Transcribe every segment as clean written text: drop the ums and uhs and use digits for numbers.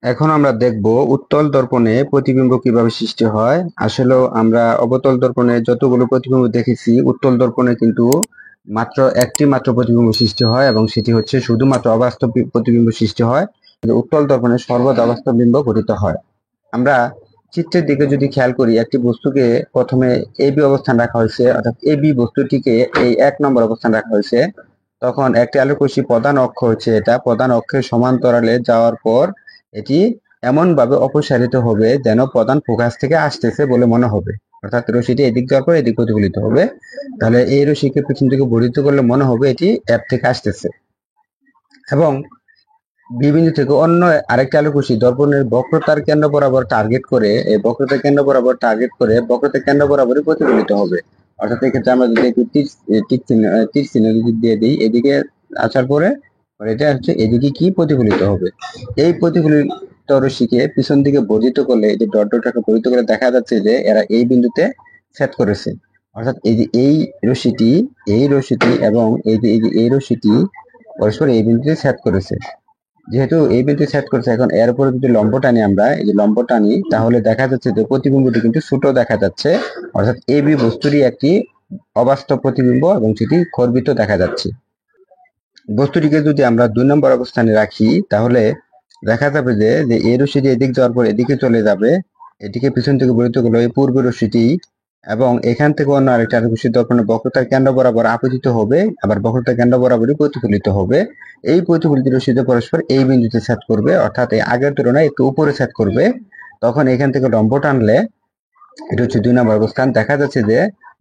এখন আমরা দেখব উত্তল দর্পণে প্রতিবিম্ব কিভাবে সৃষ্টি হয়। আসলে আমরা অবতল দর্পণে যতগুলো প্রতিবিম্ব দেখেছি, উত্তল দর্পণে কিন্তু মাত্র একটি মাত্র প্রতিবিম্ব সৃষ্টি হয় এবং সেটি হচ্ছে শুধুমাত্র অবাস্তব প্রতিবিম্ব সৃষ্টি হয়। কিন্তু উত্তল দর্পণে সর্বদা অবাস্তব বিম্ব গঠিত হয়। আমরা চিত্রের দিকে যদি খেয়াল করি, একটি বস্তুকে প্রথমে এবি অবস্থান রাখা হয়েছে, অর্থাৎ এবি বস্তুটিকে এই 1 নম্বর অবস্থান রাখা হয়েছে। তখন একটি আলোকরশ্মি প্রধান অক্ষ হচ্ছে এটা, প্রধান অক্ষের সমান্তরালে যাওয়ার পর এটি এমন ভাবে অপসারিত হবে যেন প্রধান ফোকাস থেকে আসতেছে বলে মনে হবে, অর্থাৎ রশ্মিটি এদিক যাওয়ার পর এদিক প্রতিফলিত হবে। তাহলে এই রশ্মিকে পিছন থেকে বর্ধিত করলে মনে হবে এটি এর থেকে আসতেছে। এবং বি বিন্দু থেকে অন্য আরেকটি আলোকরশ্মি দর্পণের বক্রতার কেন্দ্র বরাবর টার্গেট করে, এই বক্রতার কেন্দ্র বরাবর টার্গেট করে বক্রতার কেন্দ্র বরাবরই প্রতিফলিত হবে। অর্থাৎ এক্ষেত্রে আমরা যদি একটু তীর চিহ্ন যদি দিয়ে দিই, এদিকে আসার পরে এটা হচ্ছে এদিকে কি প্রতিফলিত হবে। এই প্রতিফলিত রশ্মিকে পিছন দিকে বর্ধিত করলে, এই যে ডট ডট রেখা বর্ধিত করে দেখা যাচ্ছে যে এরা এই বিন্দুতে ছেদ করেছে। অর্থাৎ এই যে এই রশ্মিটি এবং এই রশ্মিটি পরস্পর এই বিন্দুতে ছেদ করেছে। যেহেতু এই বিন্দু সেট করেছে, এখন এর উপরে যদি লম্ব টানি, আমরা এই যে লম্ব টানি, তাহলে দেখা যাচ্ছে যে প্রতিবিম্বটি কিন্তু ছোট দেখা যাচ্ছে। অর্থাৎ এবি বস্তুরই একটি অবাস্তব প্রতিবিম্ব এবং সেটি খর্বিত দেখা যাচ্ছে। বস্তুটিকে যদি আমরা 2 নম্বর অবস্থানে রাখি, তাহলে দেখা যাবে যে এই রশ্মিটি এদিক যাওয়ার পর এদিকে চলে যাবে, এটিকে পিছন থেকে বর্ধিত করলে এই পূর্ব রশ্মিটি, এবং এখান থেকে অন্য আরেকটা রশ্মি দর্পণের বক্রতার কেন্দ্র বরাবর আপতিত হবে, আবার বক্রতার কেন্দ্র বরাবরই প্রতিফলিত হবে। এই প্রতিফলিত রশ্মিতে পরস্পর এই বিন্দুতে ছেদ করবে, অর্থাৎ এই আগের তুলনায় একটু উপরে ছেদ করবে। তখন এখান থেকে লম্ব টানলে এটা হচ্ছে 2 নম্বর অবস্থান। দেখা যাচ্ছে যে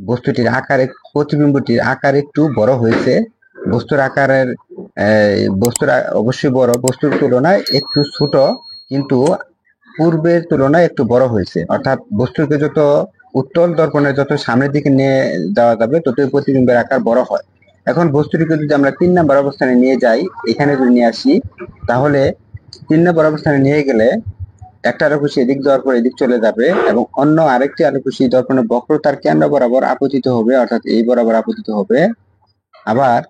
বস্তুটির আকারে, প্রতিবিম্বটির আকার একটু বড় হয়েছে। বস্তুর আকারের বস্তুর অবশ্যই বড়, বস্তুর তুলনায় একটু ছোট, কিন্তু পূর্বের তুলনায় একটু বড় হয়েছে। অর্থাৎ বস্তুকে যত উত্তল দর্পণের যত সামনের দিকে নিয়ে যাওয়া যাবে, ততই প্রতিবিম্বের আকার বড় হয়। এখন বস্তুটিকে যদি আমরা 3 নম্বর অবস্থানে নিয়ে যাই, এখানে যদি নিয়ে আসি, তাহলে 3 নম্বর অবস্থানে নিয়ে গেলে একটা আলোকরশ্মি এদিক যাওয়ার পর এদিক চলে যাবে এবং অন্য আরেকটি আলোকরশ্মি দর্পণের বক্রতার কেন্দ্র বরাবর আপতিত হবে, অর্থাৎ এই বরাবর আপতিত হবে। আবার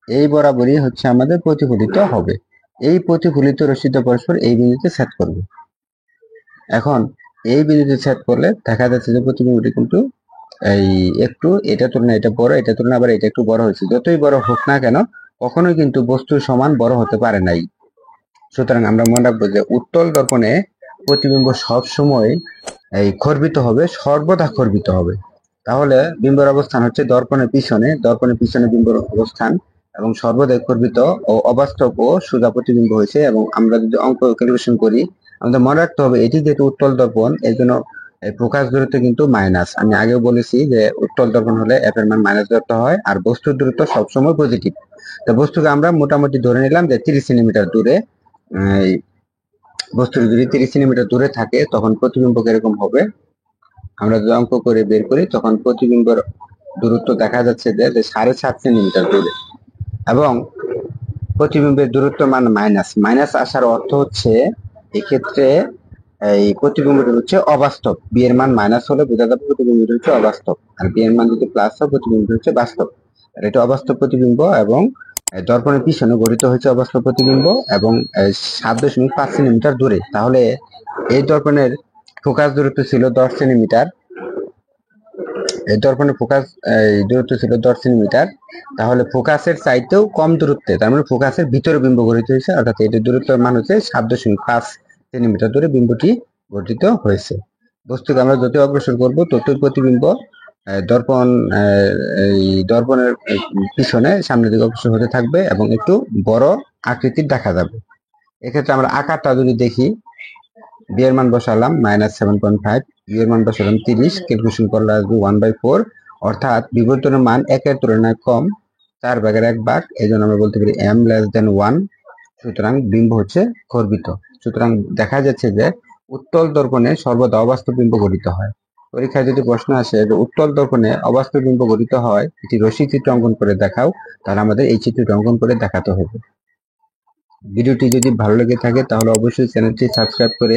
এই বরাবরই হচ্ছে আমাদের প্রতিফলিত হবে। এই প্রতিফলিত রশ্মিতে পরস্পর এই বিন্দুতে ছেদ করবে। এখন এই বিন্দুতে ছেদ করলে দেখা যাচ্ছে যে প্রতিবিম্বটি কিন্তু এই একটু এটার তুলনায় এটা বড়, এটার তুলনায় আবার এটা একটু বড় হয়েছে। যতই বড় হোক না কেন, কখনোই কিন্তু বস্তুর সমান বড় হতে পারে নাই। সুতরাং আমরা মনে রাখবো যে উত্তল দর্পণে প্রতিবিম্ব সব সময় এই খর্বিত হবে, সর্বদা খর্বিত হবে। তাহলে বিম্বের অবস্থান হচ্ছে দর্পণের পিছনে বিম্বের অবস্থান, এবং সর্বদাই খর্বিত ও অবাস্তব ও সোজা প্রতিবিম্ব হয়েছে। এবং আমরা যদি অঙ্ক ক্যালকুলেশন করি, আমাদের মনে রাখতে হবে এটি যেহেতু উত্তল দর্পণ, এর জন্য প্রকাশ দূরত্ব কিন্তু মাইনাস। আমি আগেও বলেছি যে উত্তল দর্পণ হলে এফ এর মান মাইনাস ধরতে হয়, আর বস্তুর দূরত্ব সবসময় পজিটিভ। তো বস্তুকে আমরা মোটামুটি ধরে নিলাম যে 30 সেন্টিমিটার দূরে। বস্তুটি যদি 30 সেন্টিমিটার দূরে থাকে, তখন প্রতিবিম্ব কিরকম হবে আমরা যদি অঙ্ক করে বের করি, তখন প্রতিবিম্বের দূরত্ব দেখা যাচ্ছে যে 7.5 সেন্টিমিটার দূরে। এবং প্রতিবিম্বের দূরত্ব মান মাইনাস আসার অর্থ হচ্ছে এক্ষেত্রে এই প্রতিবিম্বটি হচ্ছে অবাস্তব। বি এর মান মাইনাস হলে বোঝা যাবে প্রতিবিম্বটি হচ্ছে অবাস্তব, আর বি এর মান যদি প্লাস হয় প্রতিবিম্বটি হচ্ছে বাস্তব। আর এটা অবাস্তব প্রতিবিম্ব, এবং দর্পণের পিছনে গঠিত হয়েছে অবাস্তব প্রতিবিম্ব, এবং 7.5 সেন্টিমিটার দূরে। তাহলে এই দর্পণের ফোকাস দূরত্ব ছিল 10 সেন্টিমিটার। এই দর্পণের ফোকাস দূরত্ব ছিল 10 সেন্টিমিটার। তাহলে ফোকাসের চাইতেও কম দূরত্বে, তার মানে ফোকাসের ভিতরে বিম্ব গঠিত হয়েছে, অর্থাৎ এটির দূরত্বের মান হচ্ছে 7.5 সেন্টিমিটার দূরে বিম্বটি গঠিত হয়েছে। বস্তুকে আমরা যত অগ্রসর করব, ততই প্রতিবিম্ব দর্পণের পিছনে সামনের দিকে অগ্রসর হতে থাকবে এবং একটু বড় আকৃতির দেখা যাবে। এক্ষেত্রে আমরা আকারটা যদি দেখি, বি এর মান বসালাম -7.5, ইউ এর মান বসালাম 30, ক্যালকুলেশন করলে আসবে 1/4, অর্থাৎ বিবর্তনের মান 1 এর তুলনায় কম, 4/1 এই জন্য আমরা বলতে পারি m<1। সুতরাং বিম্ব হচ্ছে খর্বিত। সুতরাং দেখা যাচ্ছে যে উত্তল দর্পণে সর্বদা অবাস্তব বিম্ব গঠিত হয়। পরীক্ষায় যদি প্রশ্ন আসে যে উত্তল দর্পণে অবাস্তব বিম্ব গঠিত হয়, এটি রশ্মি চিত্র অঙ্কন করে দেখাও, তাহলে আমাদের এই চিত্রটি অঙ্কন করে দেখাতে হবে। ভিডিওটি যদি ভালো লেগে থাকে তাহলে অবশ্যই চ্যানেলটি সাবস্ক্রাইব করে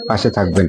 পাশে থাকবেন।